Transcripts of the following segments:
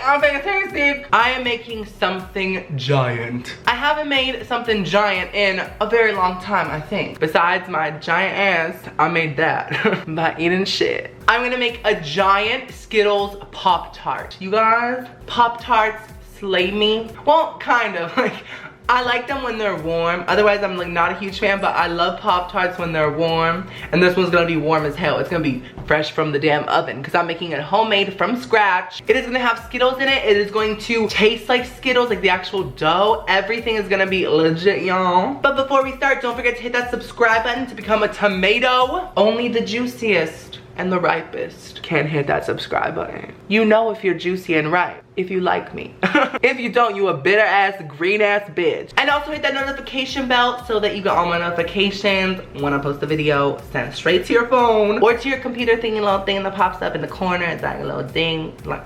I'm fantastic. I am making something giant. I haven't made something giant in a very long time, I think. Besides my giant ass, I made that by eating shit. I'm gonna make a giant Skittles Pop-Tart. You guys, Pop-Tarts slay me. Well, kind of. Like, I like them when they're warm. Otherwise, I'm like not a huge fan, but I love Pop-Tarts when they're warm. And this one's gonna be warm as hell. It's gonna be fresh from the damn oven because I'm making it homemade from scratch. It is gonna have Skittles in it. It is going to taste like Skittles, like the actual dough. Everything is gonna be legit, y'all. But before we start, don't forget to hit that subscribe button to become a tomato. Only the juiciest and the ripest can hit that subscribe button. You know if you're juicy and ripe, if you like me. If you don't, you a bitter ass, green ass bitch. And also hit that notification bell so that you get all my notifications when I post a video sent straight to your phone or to your computer thingy, little thing that pops up in the corner. It's like a little ding, like,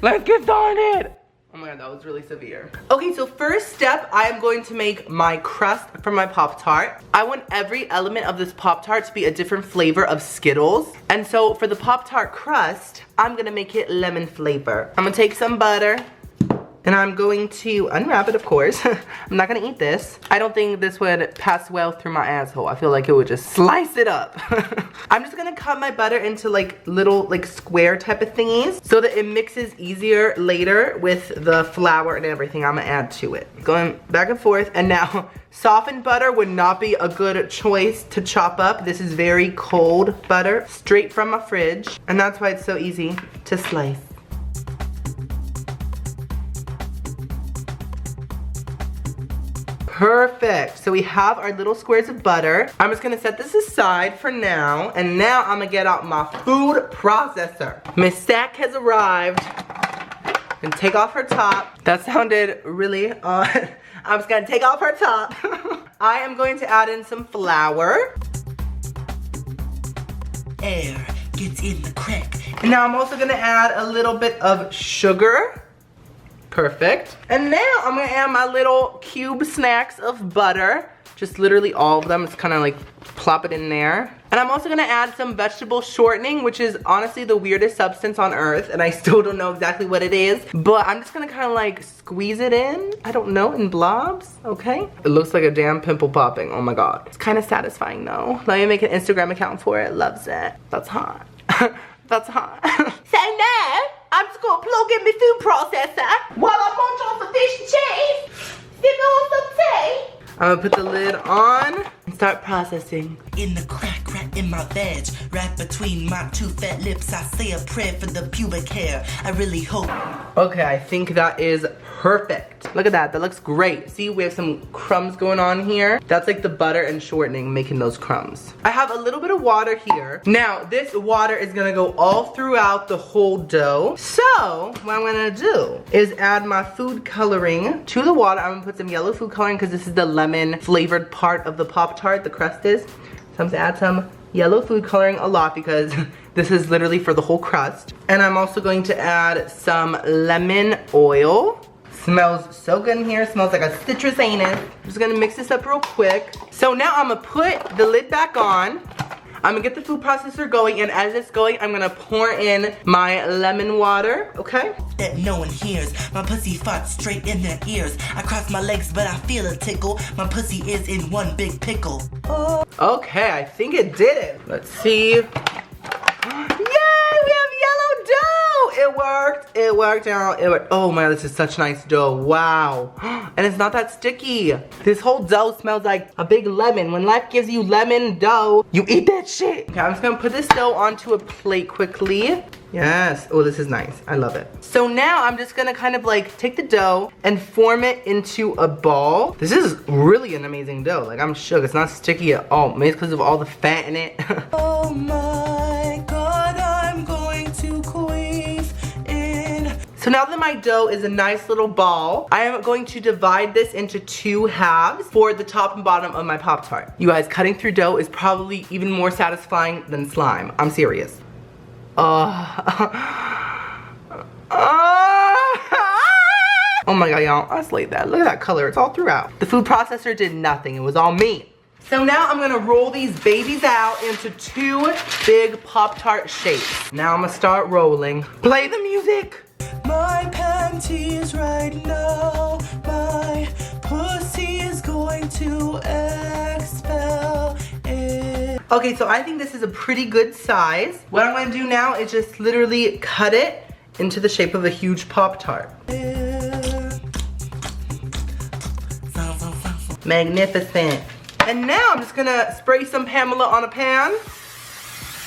let's get started. Oh my god, that was really severe. Okay, so first step, I am going to make my crust for my Pop-Tart. I want every element of this Pop-Tart to be a different flavor of Skittles. And so for the Pop-Tart crust, I'm gonna make it lemon flavor. I'm gonna take some butter and I'm going to unwrap it, of course. I'm not gonna eat this. I don't think this would pass well through my asshole. I feel like it would just slice it up. I'm just gonna cut my butter into like little like square type of thingies so that it mixes easier later with the flour and everything I'm gonna add to it. Going back and forth, and now softened butter would not be a good choice to chop up. This is very cold butter, straight from my fridge, and that's why it's so easy to slice. Perfect. So we have our little squares of butter. I'm just gonna set this aside for now. And now I'm gonna get out my food processor. Miss Sack has arrived. And take off her top. That sounded really odd. I'm just gonna take off her top. I am going to add in some flour. Air gets in the crack. And now I'm also gonna add a little bit of sugar. Perfect. And now I'm gonna add my little cube snacks of butter. Just literally all of them. It's kind of like plop it in there. And I'm also gonna add some vegetable shortening, which is honestly the weirdest substance on earth, and I still don't know exactly what it is. But I'm just gonna kind of like squeeze it in. I don't know, in blobs, okay? It looks like a damn pimple popping, oh my god. It's kind of satisfying though. Let me make an Instagram account for it, loves it. That's hot. That's hot. So now, I'm just gonna plug in my food processor while I munch on some fish and cheese, sip on some tea. I'm gonna put the lid on and start processing. In the crack in my veg, right between my two fat lips, I say a prayer for the pubic hair. I really hope. Okay, I think that is perfect. Look at that, that looks great. See, we have some crumbs going on here. That's like the butter and shortening making those crumbs. I have a little bit of water here. Now, this water is gonna go all throughout the whole dough. So, what I'm gonna do is add my food coloring to the water. I'm gonna put some yellow food coloring because this is the lemon flavored part of the Pop-Tart, the crust is. So I'm gonna add some yellow food coloring, a lot because this is literally for the whole crust. And I'm also going to add some lemon oil. Smells so good in here. Smells like a citrus anus. I'm just gonna mix this up real quick. So now I'm gonna put the lid back on. I'm gonna get the food processor going, and as it's going, I'm gonna pour in my lemon water, okay? That no one hears. My pussy farts straight in their ears. I cross my legs, but I feel a tickle. My pussy is in one big pickle. Oh. Okay, I think it did it. Let's see. Yay, we have yellow dough! It worked, it worked out, it worked. Oh my god, this is such nice dough, wow. And it's not that sticky. This whole dough smells like a big lemon. When life gives you lemon dough, you eat that shit. Okay, I'm just gonna put this dough onto a plate quickly. Yes, oh, this is nice, I love it. So now I'm just gonna kind of like take the dough and form it into a ball. This is really an amazing dough, like I'm shook, it's not sticky at all. Maybe it's because of all the fat in it. Oh my god, I'm going to queef in. So now that my dough is a nice little ball, I am going to divide this into 2 halves for the top and bottom of my Pop-Tart. You guys, cutting through dough is probably even more satisfying than slime. I'm serious. Oh my god, y'all, I slayed that. Look at that color, it's all throughout. The food processor did nothing, it was all me. So now I'm gonna roll these babies out into 2 big Pop-Tart shapes. Now I'm gonna start rolling. Play the music. my panties right now. My pussy is going to expel it. Okay, so I think this is a pretty good size. What I'm gonna do now is just literally cut it into the shape of a huge Pop-Tart. Magnificent. And now I'm just gonna spray some Pamela on a pan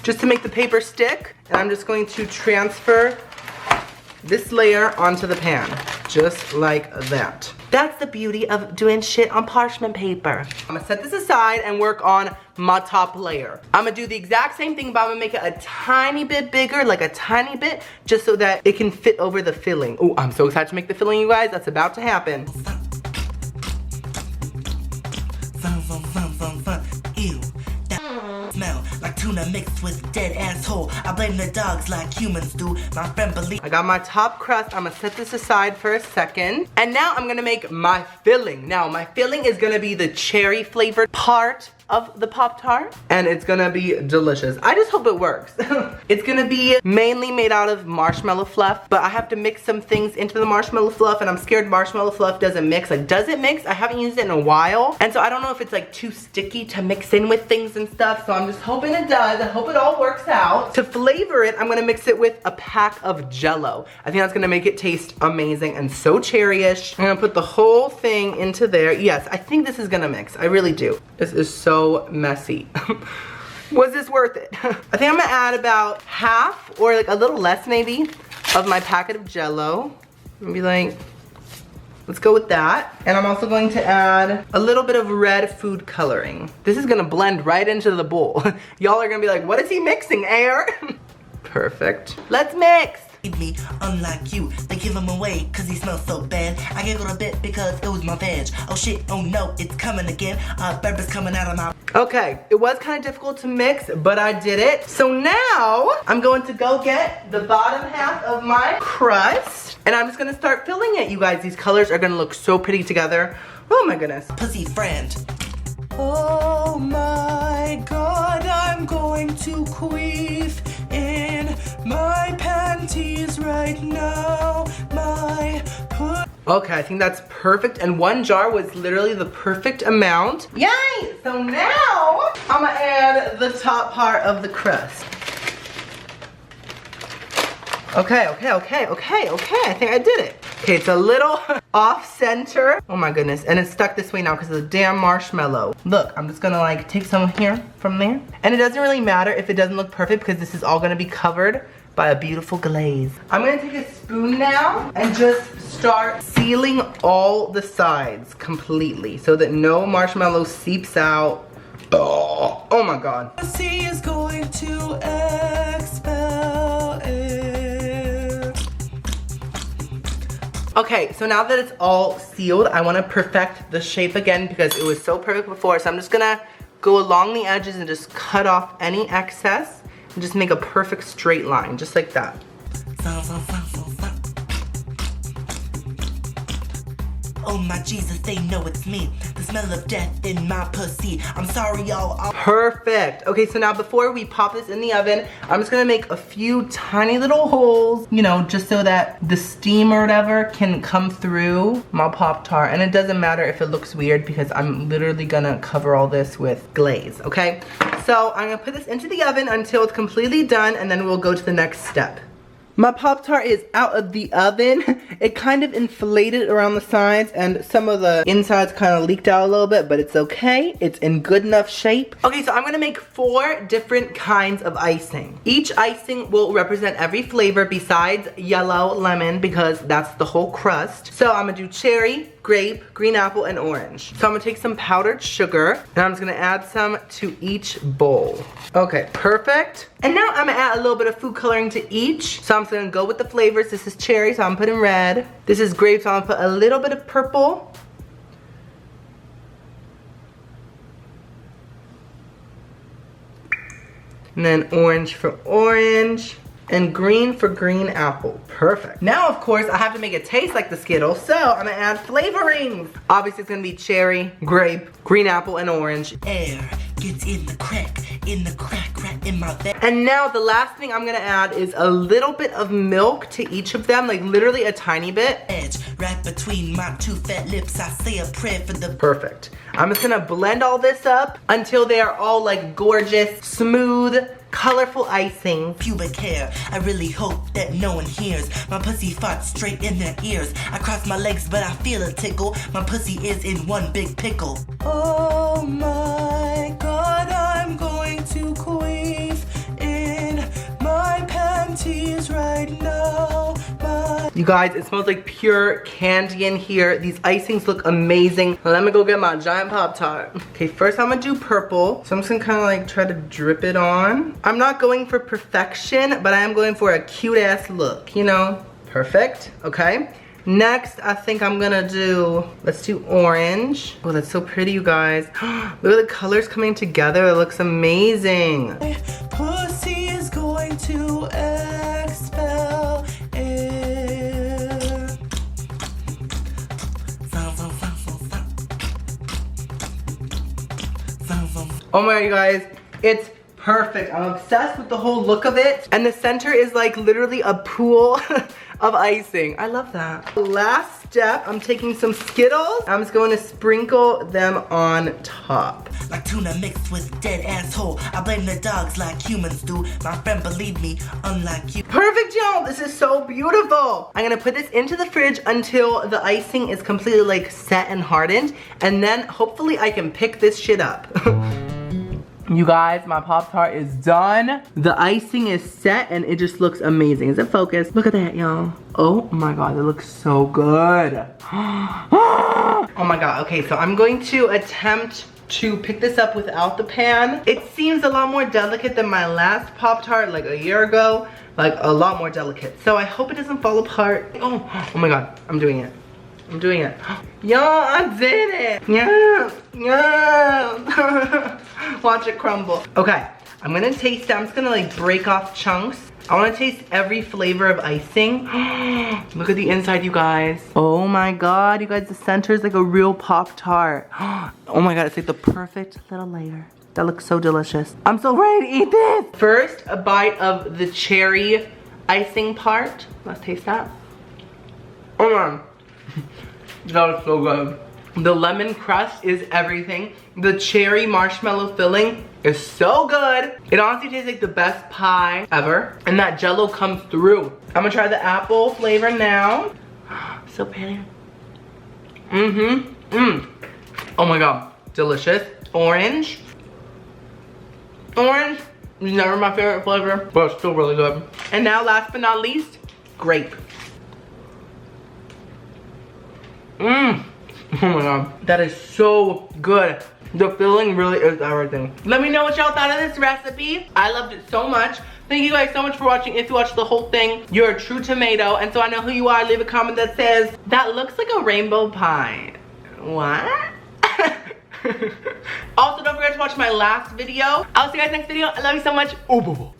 just to make the paper stick. And I'm just going to transfer this layer onto the pan, just like that. That's the beauty of doing shit on parchment paper. I'm gonna set this aside and work on my top layer. I'm gonna do the exact same thing, but I'm gonna make it a tiny bit bigger, like a tiny bit, just so that it can fit over the filling. Oh, I'm so excited to make the filling, you guys. That's about to happen. Ew, that smell like tuna mixed with dead asshole. I blame the dogs like humans do. My friend believe. I got my top crust. I'm gonna set this aside for a second. And now I'm gonna make my filling. Now my filling is gonna be the cherry flavored part of the Pop-Tart, and it's gonna be delicious. I just hope it works. It's gonna be mainly made out of marshmallow fluff, but I have to mix some things into the marshmallow fluff, and I'm scared marshmallow fluff doesn't mix. Like, does it mix? I haven't used it in a while, and so I don't know if it's like too sticky to mix in with things and stuff, so I'm just hoping it does. I hope it all works out. To flavor it, I'm gonna mix it with a pack of Jell-O. I think that's gonna make it taste amazing and so cherry-ish. I'm gonna put the whole thing into there. Yes, I think this is gonna mix. I really do. This is so messy. Was this worth it? I think I'm gonna add about half or like a little less maybe of my packet of Jell-O. And be like, let's go with that. And I'm also going to add a little bit of red food coloring. This is gonna blend right into the bowl. Y'all are gonna be like, what is he mixing, Air? Perfect. Let's mix. Me, unlike you, they give him away cause he smells so bad. I giggled a bit because it was my veg. Oh shit, oh no, it's coming again. Burp is coming out of my... Okay, it was kind of difficult to mix, but I did it. So now, I'm going to go get the bottom half of my crust, and I'm just gonna start filling it, you guys. These colors are gonna look so pretty together. Oh my goodness. Pussy friend. Oh my God, I'm going to queef in my panties right now. Okay, I think that's perfect, and one jar was literally the perfect amount. Yay! So now, I'm gonna add the top part of the crust. Okay, I think I did it. Okay, it's a little off center. Oh my goodness, and it's stuck this way now because of the damn marshmallow. Look, I'm just gonna like take some here from there. And it doesn't really matter if it doesn't look perfect because this is all gonna be covered by a beautiful glaze. I'm gonna take a spoon now and just start sealing all the sides completely so that no marshmallow seeps out. Oh my God. The sea is going to expel air. Okay, so now that it's all sealed, I wanna perfect the shape again because it was so perfect before. So I'm just gonna go along the edges and just cut off any excess and just make a perfect straight line, just like that. Oh my Jesus, they know it's me. The smell of death in my pussy. I'm sorry, y'all. Perfect. Okay, so now before we pop this in the oven, I'm just gonna make a few tiny little holes, you know, just so that the steam or whatever can come through my Pop-Tart. And it doesn't matter if it looks weird because I'm literally gonna cover all this with glaze, okay? So I'm gonna put this into the oven until it's completely done, and then we'll go to the next step. My Pop-Tart is out of the oven. It kind of inflated around the sides and some of the insides kind of leaked out a little bit, but it's okay. It's in good enough shape. Okay, so I'm gonna make 4 different kinds of icing. Each icing will represent every flavor besides yellow lemon because that's the whole crust. So I'm gonna do cherry, grape, green apple, and orange. So I'm gonna take some powdered sugar and I'm just gonna add some to each bowl. Okay, perfect. And now I'm gonna add a little bit of food coloring to each. So I'm just gonna go with the flavors. This is cherry, so I'm putting red. This is grape, so I'm gonna put a little bit of purple. And then orange for orange. And green for green apple. Perfect. Now, of course, I have to make it taste like the Skittles, so I'm gonna add flavorings. Obviously, it's gonna be cherry, grape, green apple, and orange. Air, gets in the crack in my bed. And now the last thing I'm gonna add is a little bit of milk to each of them, like literally a tiny bit. Edge, right between my two fat lips, I say a prayer for the Perfect. I'm just gonna blend all this up until they are all like gorgeous, smooth, colorful icing. pubic hair. I really hope that no one hears my pussy farts straight in their ears. I cross my legs, but I feel a tickle. My pussy is in one big pickle. Oh my God, I'm going to queef in my panties right now. You guys, it smells like pure candy in here. These icings look amazing. Let me go get my giant Pop-Tart. Okay, first I'm gonna do purple. So I'm just gonna kind of like try to drip it on. I'm not going for perfection, but I am going for a cute ass look, you know? Perfect, okay. Next, I think I'm gonna do, let's do orange. Oh, that's so pretty, you guys. Look at the colors coming together. It looks amazing. My pussy is going to expel air. Oh my God, you guys, it's perfect. I'm obsessed with the whole look of it. And the center is like literally a pool of icing. I love that. Last step, I'm taking some Skittles. I'm just going to sprinkle them on top. Like tuna mixed with dead asshole. I blame the dogs like humans do. My friend believed me, unlike you. Perfect, y'all. This is so beautiful. I'm gonna put this into the fridge until the icing is completely like set and hardened. And then hopefully I can pick this shit up. You guys, my Pop-Tart is done. The icing is set and it just looks amazing. Is it focused? Look at that, y'all. Oh my God, it looks so good. Oh my God, okay, so I'm going to attempt to pick this up without the pan. It seems a lot more delicate than my last Pop-Tart like a year ago. Like a lot more delicate. So I hope it doesn't fall apart. Oh my God, I'm doing it. I'm doing it. Y'all, I did it. Yeah. Watch it crumble. Okay, I'm gonna taste it. I'm just gonna like break off chunks. I wanna taste every flavor of icing. Look at the inside, you guys. Oh my God, you guys, the center is like a real Pop-Tart. Oh my God, it's like the perfect little layer. That looks so delicious. I'm so ready to eat this. First, a bite of the cherry icing part. Let's taste that. Oh man. That was so good. The lemon crust is everything. The cherry marshmallow filling is so good. It honestly tastes like the best pie ever. And that jello comes through. I'm gonna try the apple flavor now. So pretty. Oh my God, delicious. Orange. Orange is never my favorite flavor, but it's still really good. And now last but not least, grape. Oh my God, that is so good. The filling really is everything. Let me know what y'all thought of this recipe. I loved it so much. Thank you guys so much for watching. If you watched the whole thing, you're a true tomato. And so I know who you are. Leave a comment that says, that looks like a rainbow pie. What? Also, don't forget to watch my last video. I'll see you guys next video. I love you so much. Oh, boo boo.